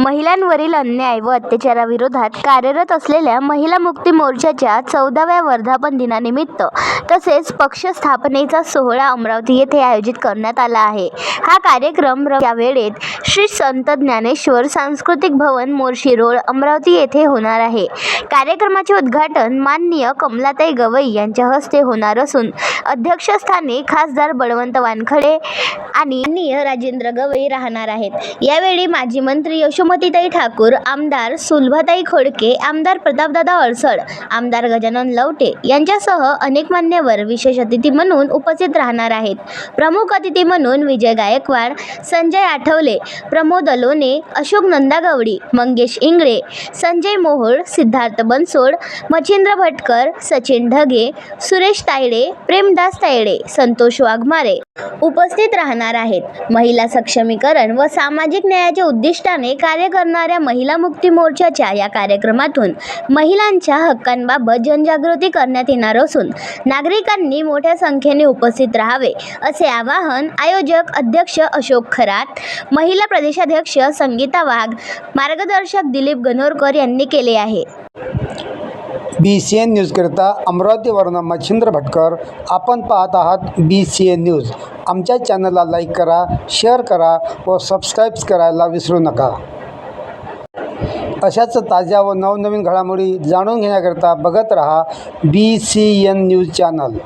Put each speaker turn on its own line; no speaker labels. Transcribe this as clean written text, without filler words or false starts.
महिलांवरील अन्याय व अत्याचाराविरोधात कार्यरत असलेल्या महिला मुक्ती मोर्चाच्या 14व्या वर्धापन दिनानिमित्त तसेच पक्ष स्थापनेचा सोहळा अमरावती येथे आयोजित करण्यात आला आहे। हा कार्यक्रम या वेळेत श्री संत ज्ञानेश्वर सांस्कृतिक भवन मोर्शी रोड अमरावती येथे होणार आहे। कार्यक्रमाचे उद्घाटन माननीय कमलाताई गवई यांच्या हस्ते होणार असून अध्यक्षस्थानी खासदार बळवंत वानखडे आणि माननीय राजेंद्र गवई राहणार आहेत। यावेळी माजी मंत्री यशोमतीताई ठाकूर, आमदार सुलभाताई खोडके, आमदार प्रतापदादा अडसड, आमदार गजानन लवटे यांच्यासह अनेक मान्यवर विशेष अतिथी म्हणून उपस्थित राहणार आहेत। प्रमुख अतिथी म्हणून विजय गायकवाड, संजय आठवले, प्रमोद अलोने, अशोक नंदागवडी, मंगेश इंगळे, संजय मोहोळ, सिद्धार्थ बनसोड, मच्छिंद्र भटकर, सचिन ढगे, सुरेश तायडे, प्रेमदास तायडे, संतोष वाघमारे उपस्थित राहणार आहेत। महिला सक्षमीकरण व सामाजिक न्यायाच्या उद्दिष्टाने कार्य करणाऱ्या महिला मुक्ती मोर्चाच्या या कार्यक्रमातून महिलांच्या हक्कांबाबत जनजागृती करण्यात येणार असून नागरिकांनी मोठ्या संख्येने उपस्थित राहावे असे आवाहन आयोजक अध्यक्ष अशोक खरात, महिला प्रदेशाध्यक्ष संगीता वाघ, मार्गदर्शक दिलीप गणोरकर यांनी केले आहे।
BCN न्यूजकरिता अमरावतीवरून मच्छिंद्र भटकर। आपण पाहत आहात BCN न्यूज। आमच्या चॅनलला लाईक करा, शेअर करा व सबस्क्राईब करायला विसरू नका। अशाच ताज्या व नवनवीन घडामोडी जाणून घेण्याकरिता बघत रहा BCN न्यूज चॅनल।